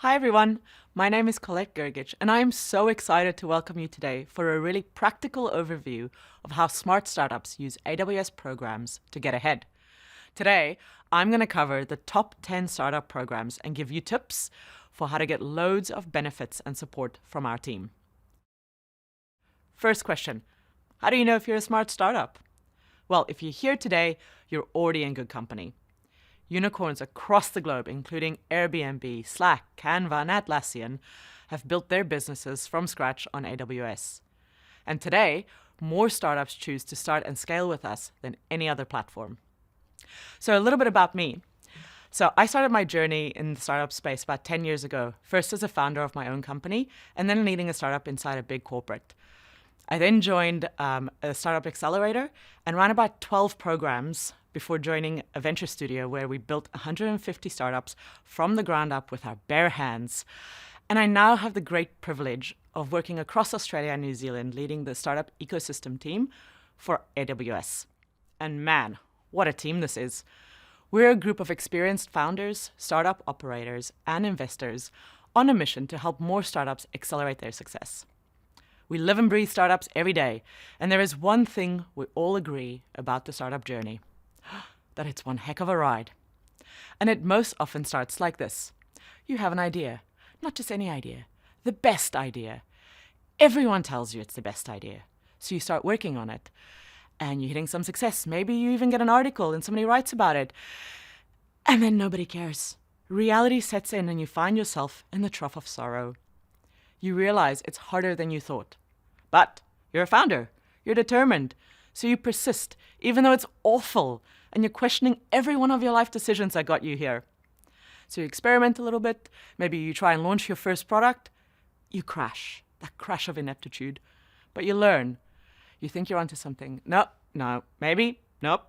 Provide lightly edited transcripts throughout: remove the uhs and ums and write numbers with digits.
Hi everyone, my name is Colette Gergich and I am so excited to welcome you today for a really practical overview of how smart startups use AWS programs to get ahead. Today, I'm going to cover the top 10 startup programs and give you tips for how to get loads of benefits and support from our team. First question, how do you know if you're a smart startup? Well, if you're here today, you're already in good company. Unicorns across the globe, including Airbnb, Slack, Canva, and Atlassian, have built their businesses from scratch on AWS. And today, more startups choose to start and scale with us than any other platform. So a little bit about me. So I started my journey in the startup space about 10 years ago, first as a founder of my own company, and then leading a startup inside a big corporate. I then joined a startup accelerator and ran about 12 programs before joining a venture studio where we built 150 startups from the ground up with our bare hands. And I now have the great privilege of working across Australia and New Zealand, leading the startup ecosystem team for AWS. And man, what a team this is. We're a group of experienced founders, startup operators, and investors on a mission to help more startups accelerate their success. We live and breathe startups every day, and there is one thing we all agree about the startup journey, that it's one heck of a ride. And it most often starts like this. You have an idea, not just any idea, the best idea. Everyone tells you it's the best idea, so you start working on it, and you're hitting some success. Maybe you even get an article and somebody writes about it, and then nobody cares. Reality sets in and you find yourself in the trough of sorrow. You realize it's harder than you thought. But you're a founder, you're determined, so you persist, even though it's awful, and you're questioning every one of your life decisions that got you here. So you experiment a little bit, maybe you try and launch your first product, you crash, that crash of ineptitude. But you learn. You think you're onto something. No, maybe, nope,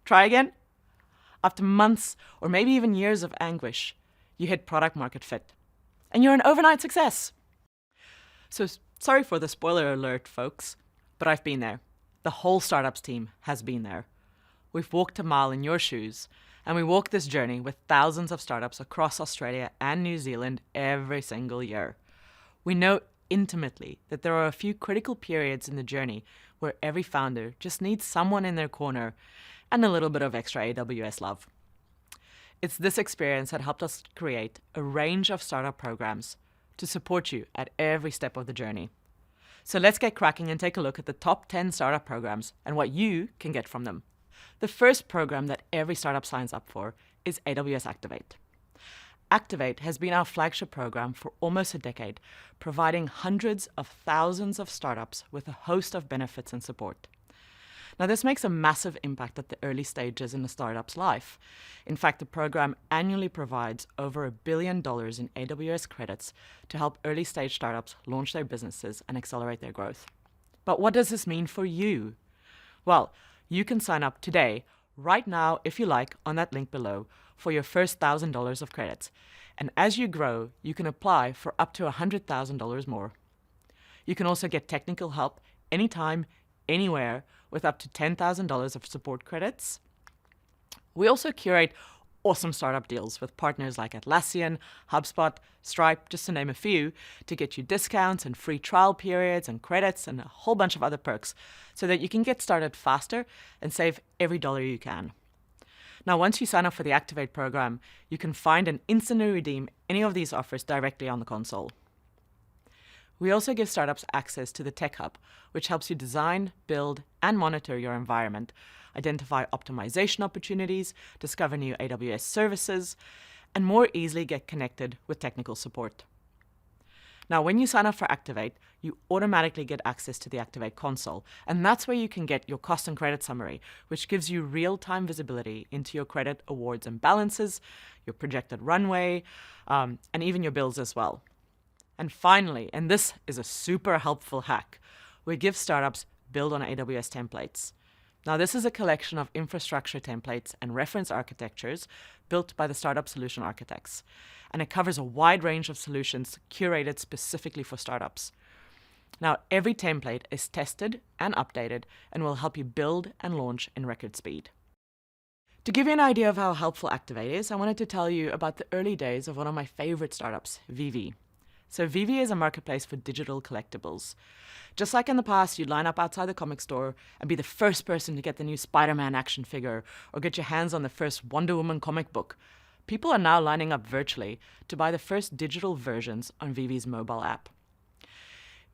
try again. After months, or maybe even years of anguish, you hit product market fit. And you're an overnight success. So sorry for the spoiler alert, folks, but I've been there. The whole startups team has been there. We've walked a mile in your shoes, and we walk this journey with thousands of startups across Australia and New Zealand every single year. We know intimately that there are a few critical periods in the journey where every founder just needs someone in their corner and a little bit of extra AWS love. It's this experience that helped us create a range of startup programs to support you at every step of the journey. So let's get cracking and take a look at the top 10 startup programs and what you can get from them. The first program that every startup signs up for is AWS Activate. Activate has been our flagship program for almost a decade, providing hundreds of thousands of startups with a host of benefits and support. Now, this makes a massive impact at the early stages in a startup's life. In fact, the program annually provides over $1 billion in AWS credits to help early-stage startups launch their businesses and accelerate their growth. But what does this mean for you? Well, you can sign up today, right now, if you like, on that link below, for your first $1,000 of credits. And as you grow, you can apply for up to $100,000 more. You can also get technical help anytime, anywhere, with up to $10,000 of support credits. We also curate awesome startup deals with partners like Atlassian, HubSpot, Stripe, just to name a few, to get you discounts and free trial periods and credits and a whole bunch of other perks so that you can get started faster and save every dollar you can. Now, once you sign up for the Activate program, you can find and instantly redeem any of these offers directly on the console. We also give startups access to the Tech Hub, which helps you design, build, and monitor your environment, identify optimization opportunities, discover new AWS services, and more easily get connected with technical support. Now, when you sign up for Activate, you automatically get access to the Activate console, and that's where you can get your cost and credit summary, which gives you real-time visibility into your credit awards and balances, your projected runway, and even your bills as well. And finally, and this is a super helpful hack, we give startups build on AWS templates. Now, this is a collection of infrastructure templates and reference architectures built by the startup solution architects. And it covers a wide range of solutions curated specifically for startups. Now, every template is tested and updated and will help you build and launch in record speed. To give you an idea of how helpful Activate is, I wanted to tell you about the early days of one of my favorite startups, VV. So VV is a marketplace for digital collectibles. Just like in the past, you'd line up outside the comic store and be the first person to get the new Spider-Man action figure or get your hands on the first Wonder Woman comic book. People are now lining up virtually to buy the first digital versions on VV's mobile app.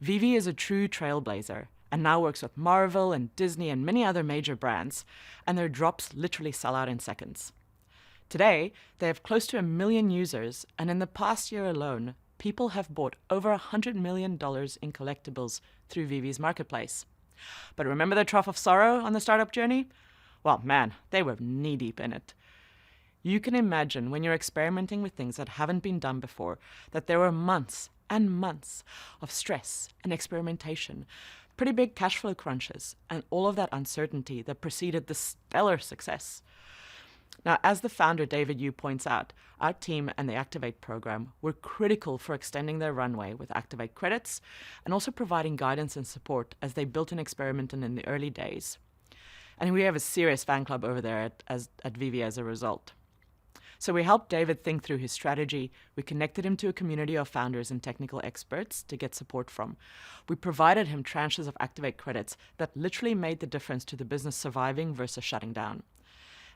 VV is a true trailblazer and now works with Marvel and Disney and many other major brands, and their drops literally sell out in seconds. Today, they have close to 1 million users, and in the past year alone, people have bought over $100 million in collectibles through VV's marketplace. But remember the trough of sorrow on the startup journey? Well, man, they were knee-deep in it. You can imagine when you're experimenting with things that haven't been done before, that there were months and months of stress and experimentation, pretty big cash flow crunches, and all of that uncertainty that preceded the stellar success. Now, as the founder David Yu points out, our team and the Activate program were critical for extending their runway with Activate credits and also providing guidance and support as they built and experimented in the early days. And we have a serious fan club over there at VV as a result. So we helped David think through his strategy. We connected him to a community of founders and technical experts to get support from. We provided him tranches of Activate credits that literally made the difference to the business surviving versus shutting down.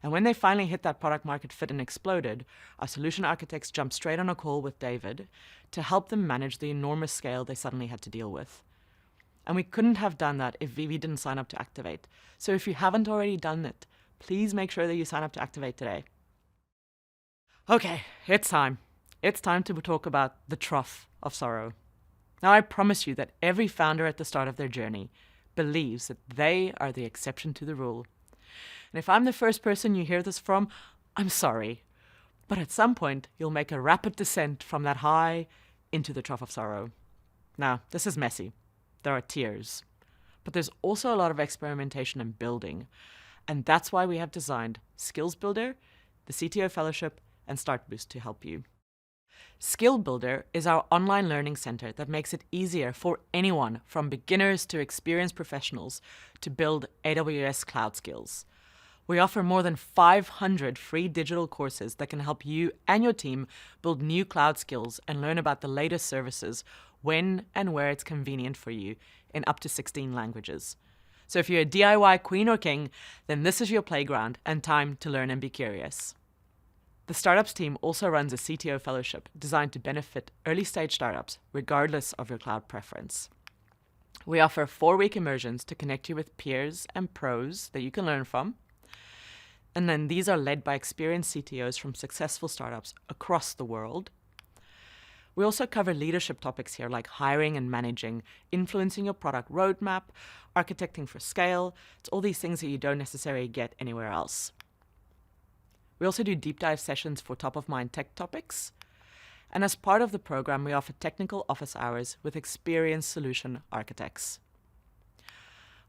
And when they finally hit that product market fit and exploded, our solution architects jumped straight on a call with David to help them manage the enormous scale they suddenly had to deal with. And we couldn't have done that if VV didn't sign up to Activate. So if you haven't already done it, please make sure that you sign up to Activate today. Okay, it's time. It's time to talk about the trough of sorrow. Now, I promise you that every founder at the start of their journey believes that they are the exception to the rule. And if I'm the first person you hear this from, I'm sorry. But at some point, you'll make a rapid descent from that high into the trough of sorrow. Now, this is messy. There are tears. But there's also a lot of experimentation and building. And that's why we have designed Skills Builder, the CTO Fellowship, and StartBoost to help you. Skill Builder is our online learning center that makes it easier for anyone from beginners to experienced professionals to build AWS cloud skills. We offer more than 500 free digital courses that can help you and your team build new cloud skills and learn about the latest services when and where it's convenient for you in up to 16 languages. So if you're a DIY queen or king, then this is your playground and time to learn and be curious. The Startups team also runs a CTO Fellowship designed to benefit early-stage startups regardless of your cloud preference. We offer 4-week immersions to connect you with peers and pros that you can learn from. And then these are led by experienced CTOs from successful startups across the world. We also cover leadership topics here like hiring and managing, influencing your product roadmap, architecting for scale. It's all these things that you don't necessarily get anywhere else. We also do deep dive sessions for top-of-mind tech topics. And as part of the program, we offer technical office hours with experienced solution architects.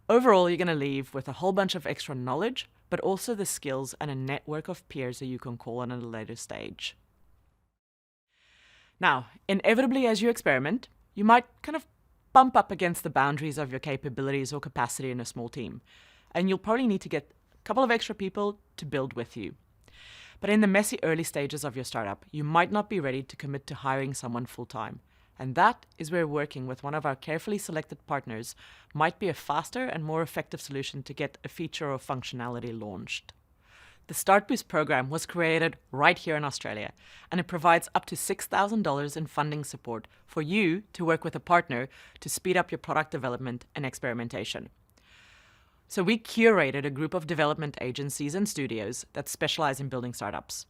Overall, you're going to leave with a whole bunch of extra knowledge, but also the skills and a network of peers that you can call on at a later stage. Now, inevitably as you experiment, you might kind of bump up against the boundaries of your capabilities or capacity in a small team. And you'll probably need to get a couple of extra people to build with you. But in the messy early stages of your startup, you might not be ready to commit to hiring someone full-time. And that is where working with one of our carefully selected partners might be a faster and more effective solution to get a feature or functionality launched. The StartBoost program was created right here in Australia, and it provides up to $6,000 in funding support for you to work with a partner to speed up your product development and experimentation. So we curated a group of development agencies and studios that specialize in building startups.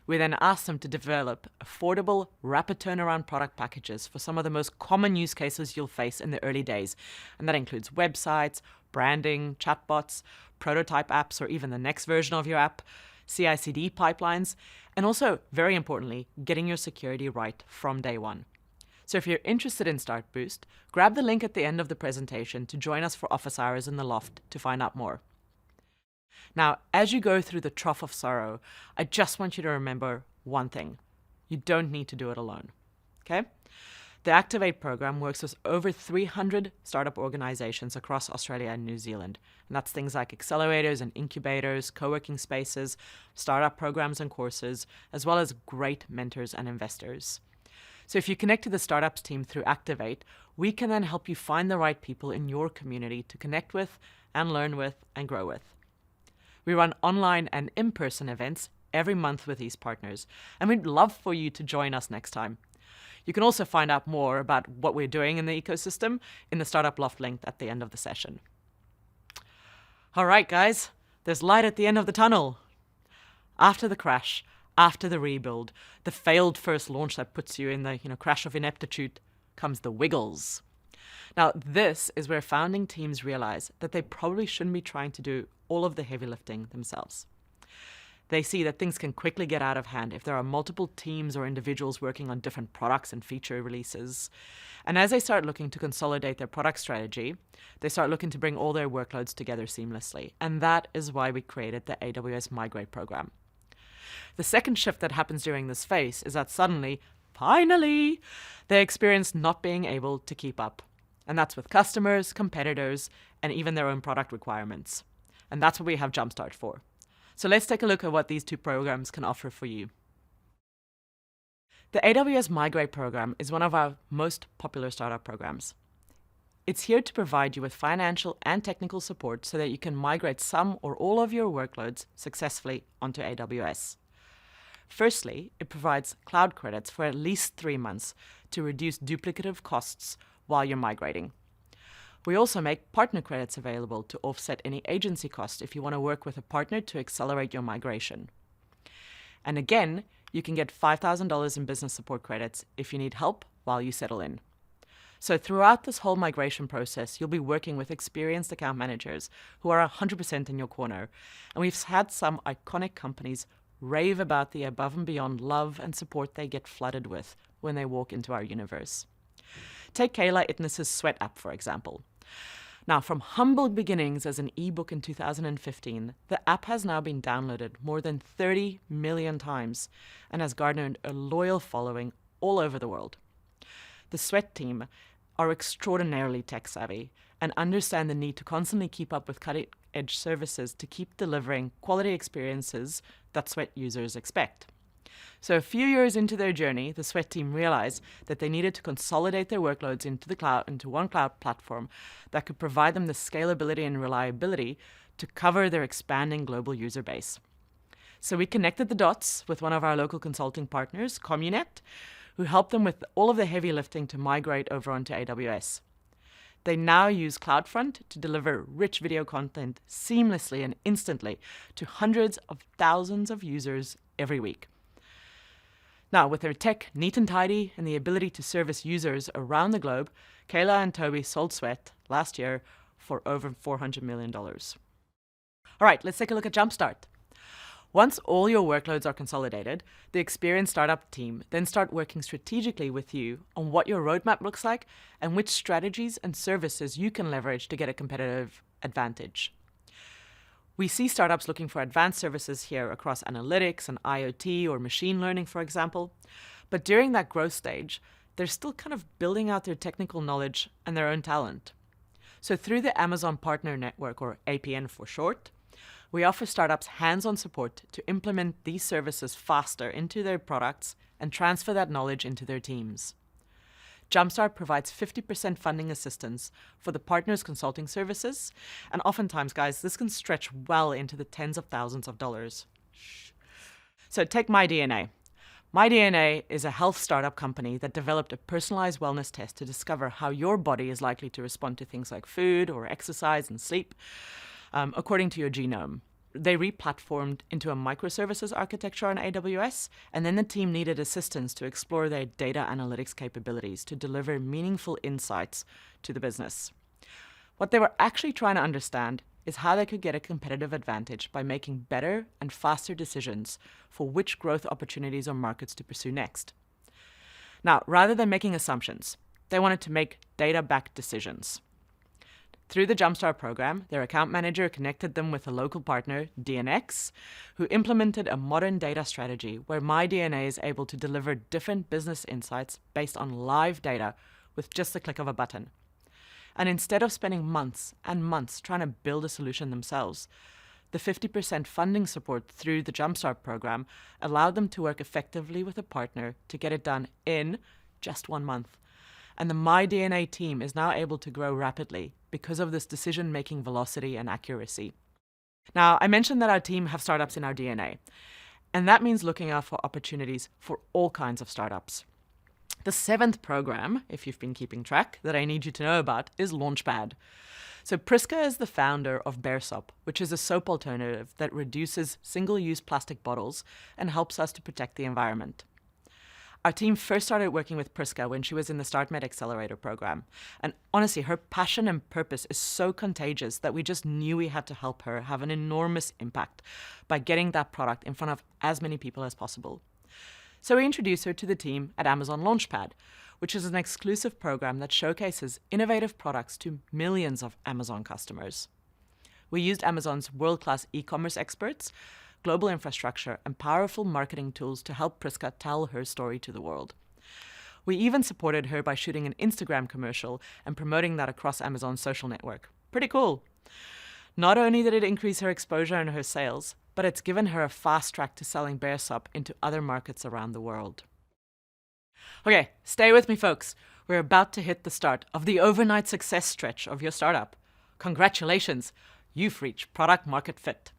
We then asked them to develop affordable, rapid turnaround product packages for some of the most common use cases you'll face in the early days. And that includes websites, branding, chatbots, prototype apps, or even the next version of your app, CI/CD pipelines, and also, very importantly, getting your security right from day one. So if you're interested in StartBoost, grab the link at the end of the presentation to join us for office hours in the loft to find out more. Now, as you go through the trough of sorrow, I just want you to remember one thing. You don't need to do it alone, okay? The Activate program works with over 300 startup organizations across Australia and New Zealand. And that's things like accelerators and incubators, co-working spaces, startup programs and courses, as well as great mentors and investors. So if you connect to the startups team through Activate, we can then help you find the right people in your community to connect with and learn with and grow with. We run online and in-person events every month with these partners, and we'd love for you to join us next time. You can also find out more about what we're doing in the ecosystem in the Startup Loft link at the end of the session. All right, guys, there's light at the end of the tunnel. After the crash, after the rebuild, the failed first launch that puts you in the crash of ineptitude, comes the wiggles. Now, this is where founding teams realize that they probably shouldn't be trying to do all of the heavy lifting themselves. They see that things can quickly get out of hand if there are multiple teams or individuals working on different products and feature releases. And as they start looking to consolidate their product strategy, they start looking to bring all their workloads together seamlessly. And that is why we created the AWS Migrate program. The second shift that happens during this phase is that suddenly, finally, they experience not being able to keep up. And that's with customers, competitors, and even their own product requirements. And that's what we have Jumpstart for. So let's take a look at what these two programs can offer for you. The AWS Migrate program is one of our most popular startup programs. It's here to provide you with financial and technical support so that you can migrate some or all of your workloads successfully onto AWS. Firstly, it provides cloud credits for at least 3 months to reduce duplicative costs while you're migrating. We also make partner credits available to offset any agency cost if you want to work with a partner to accelerate your migration. And again, you can get $5,000 in business support credits if you need help while you settle in. So throughout this whole migration process, you'll be working with experienced account managers who are 100% in your corner. And we've had some iconic companies rave about the above and beyond love and support they get flooded with when they walk into our universe. Take Kayla Itness's Sweat app, for example. Now, from humble beginnings as an ebook in 2015, the app has now been downloaded more than 30 million times and has garnered a loyal following all over the world. The Sweat team are extraordinarily tech-savvy and understand the need to constantly keep up with cutting-edge services to keep delivering quality experiences that Sweat users expect. So a few years into their journey, the Sweat team realized that they needed to consolidate their workloads into the cloud, into one cloud platform that could provide them the scalability and reliability to cover their expanding global user base. So we connected the dots with one of our local consulting partners, Communet, who helped them with all of the heavy lifting to migrate over onto AWS. They now use CloudFront to deliver rich video content seamlessly and instantly to hundreds of thousands of users every week. Now, with their tech neat and tidy and the ability to service users around the globe, Kayla and Toby sold Sweat last year for over $400 million. All right, let's take a look at Jumpstart. Once all your workloads are consolidated, the experienced startup team then start working strategically with you on what your roadmap looks like and which strategies and services you can leverage to get a competitive advantage. We see startups looking for advanced services here across analytics and IoT or machine learning, for example. But during that growth stage, they're still kind of building out their technical knowledge and their own talent. So through the Amazon Partner Network, or APN for short, we offer startups hands-on support to implement these services faster into their products and transfer that knowledge into their teams. Jumpstart provides 50% funding assistance for the partners' consulting services, and oftentimes, guys, this can stretch well into the tens of thousands of dollars. So take MyDNA. MyDNA is a health startup company that developed a personalized wellness test to discover how your body is likely to respond to things like food or exercise and sleep, according to your genome. They re-platformed into a microservices architecture on AWS, and then the team needed assistance to explore their data analytics capabilities to deliver meaningful insights to the business. What they were actually trying to understand is how they could get a competitive advantage by making better and faster decisions for which growth opportunities or markets to pursue next. Now, rather than making assumptions, they wanted to make data-backed decisions. Through the Jumpstart program, their account manager connected them with a local partner, DNX, who implemented a modern data strategy where MyDNA is able to deliver different business insights based on live data with just the click of a button. And instead of spending months and months trying to build a solution themselves, the 50% funding support through the Jumpstart program allowed them to work effectively with a partner to get it done in just 1 month. And the MyDNA team is now able to grow rapidly because of this decision-making velocity and accuracy. Now, I mentioned that our team have startups in our DNA, and that means looking out for opportunities for all kinds of startups. The 7th program, if you've been keeping track, that I need you to know about is Launchpad. So Priska is the founder of Bear Soap, which is a soap alternative that reduces single-use plastic bottles and helps us to protect the environment. Our team first started working with Priska when she was in the StartMed Accelerator program. And honestly, her passion and purpose is so contagious that we just knew we had to help her have an enormous impact by getting that product in front of as many people as possible. So we introduced her to the team at Amazon Launchpad, which is an exclusive program that showcases innovative products to millions of Amazon customers. We used Amazon's world-class e-commerce experts, global infrastructure, and powerful marketing tools to help Priska tell her story to the world. We even supported her by shooting an Instagram commercial and promoting that across Amazon's social network. Pretty cool. Not only did it increase her exposure and her sales, but it's given her a fast track to selling Bear Soap into other markets around the world. Okay, stay with me, folks. We're about to hit the start of the overnight success stretch of your startup. Congratulations, you've reached product market fit.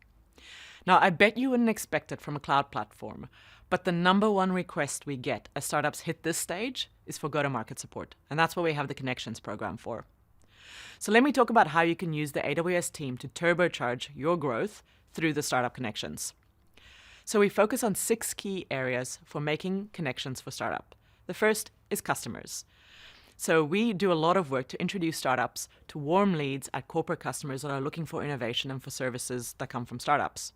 Now, I bet you wouldn't expect it from a cloud platform, but the number one request we get as startups hit this stage is for go-to-market support, and that's what we have the Connections program for. So let me talk about how you can use the AWS team to turbocharge your growth through the Startup Connections. So we focus on 6 key areas for making connections for startup. The first is customers. So we do a lot of work to introduce startups to warm leads at corporate customers that are looking for innovation and for services that come from startups.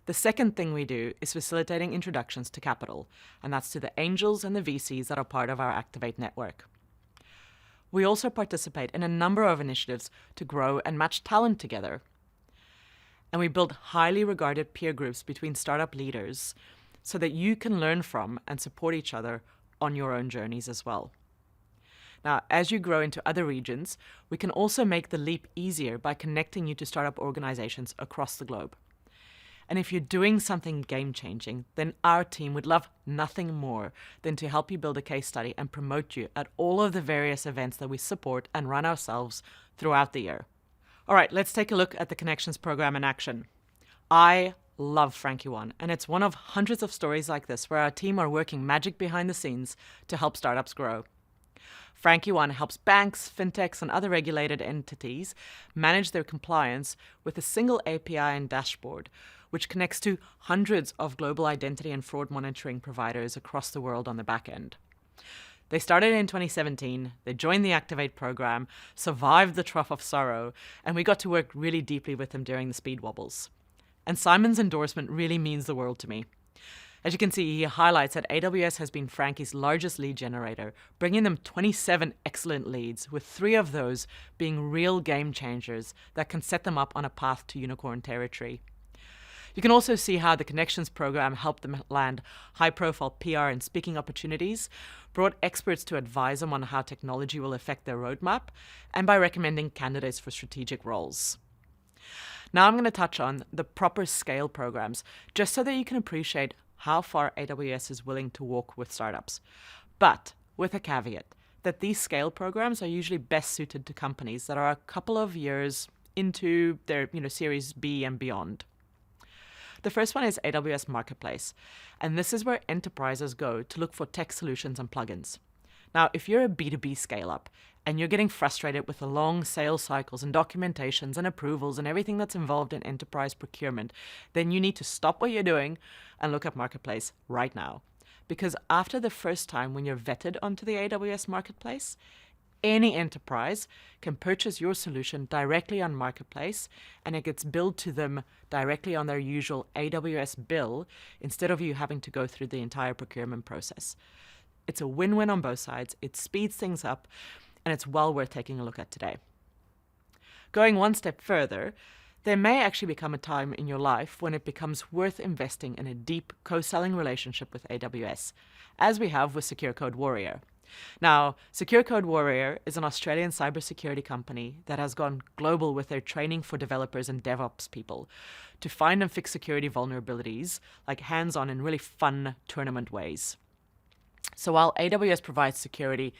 The second thing we do is facilitating introductions to capital, and that's to the angels and the VCs that are part of our Activate network. We also participate in a number of initiatives to grow and match talent together. And we build highly regarded peer groups between startup leaders so that you can learn from and support each other on your own journeys as well. Now, as you grow into other regions, we can also make the leap easier by connecting you to startup organizations across the globe. And if you're doing something game-changing, then our team would love nothing more than to help you build a case study and promote you at all of the various events that we support and run ourselves throughout the year. All right, let's take a look at the Connections program in action. I love Frankie One, and it's one of hundreds of stories like this where our team are working magic behind the scenes to help startups grow. Frankie One helps banks, fintechs, and other regulated entities manage their compliance with a single API and dashboard, which connects to hundreds of global identity and fraud monitoring providers across the world on the back end. They started in 2017, they joined the Activate program, survived the trough of sorrow, and we got to work really deeply with them during the speed wobbles. And Simon's endorsement really means the world to me. As you can see, he highlights that AWS has been Frankie's largest lead generator, bringing them 27 excellent leads, with 3 of those being real game changers that can set them up on a path to unicorn territory. You can also see how the Connections program helped them land high-profile PR and speaking opportunities, brought experts to advise them on how technology will affect their roadmap, and by recommending candidates for strategic roles. Now I'm going to touch on the proper scale programs, just so that you can appreciate how far AWS is willing to walk with startups. But with a caveat that these scale programs are usually best suited to companies that are a couple of years into their Series B and beyond. The first one is AWS Marketplace, and this is where enterprises go to look for tech solutions and plugins. Now, if you're a B2B scale-up and you're getting frustrated with the long sales cycles and documentations and approvals and everything that's involved in enterprise procurement, then you need to stop what you're doing and look at Marketplace right now. Because after the first time when you're vetted onto the AWS Marketplace, any enterprise can purchase your solution directly on Marketplace, and it gets billed to them directly on their usual AWS bill instead of you having to go through the entire procurement process. It's a win-win on both sides, it speeds things up, and it's well worth taking a look at today. Going one step further, there may actually become a time in your life when it becomes worth investing in a deep co-selling relationship with AWS, as we have with Secure Code Warrior. Now, Secure Code Warrior is an Australian cybersecurity company that has gone global with their training for developers and DevOps people to find and fix security vulnerabilities, like hands-on in really fun tournament ways. So while AWS provides security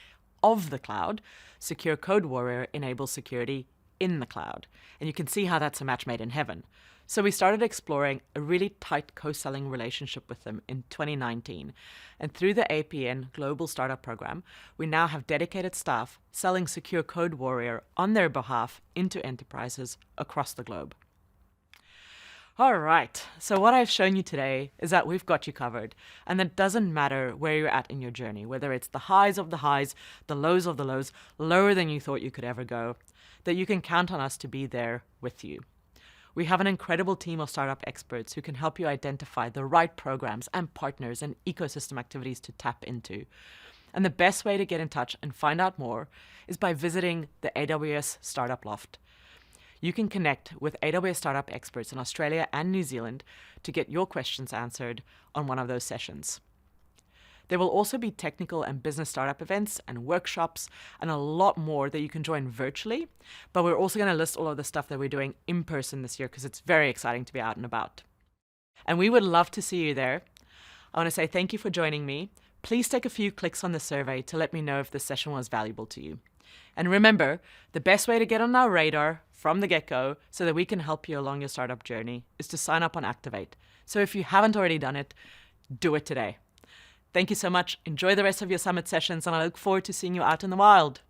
of the cloud, Secure Code Warrior enables security in the cloud. And you can see how that's a match made in heaven. So we started exploring a really tight co-selling relationship with them in 2019. And through the APN Global Startup Program, we now have dedicated staff selling Secure Code Warrior on their behalf into enterprises across the globe. All right, so what I've shown you today is that we've got you covered, and it doesn't matter where you're at in your journey, whether it's the highs of the highs, the lows of the lows, lower than you thought you could ever go, that you can count on us to be there with you. We have an incredible team of startup experts who can help you identify the right programs and partners and ecosystem activities to tap into. And the best way to get in touch and find out more is by visiting the AWS Startup Loft. You can connect with AWS startup experts in Australia and New Zealand to get your questions answered on one of those sessions. There will also be technical and business startup events and workshops and a lot more that you can join virtually, but we're also going to list all of the stuff that we're doing in person this year because it's very exciting to be out and about. And we would love to see you there. I want to say thank you for joining me. Please take a few clicks on the survey to let me know if this session was valuable to you. And remember, the best way to get on our radar from the get-go so that we can help you along your startup journey is to sign up on Activate. So if you haven't already done it, do it today. Thank you so much. Enjoy the rest of your summit sessions, and I look forward to seeing you out in the wild.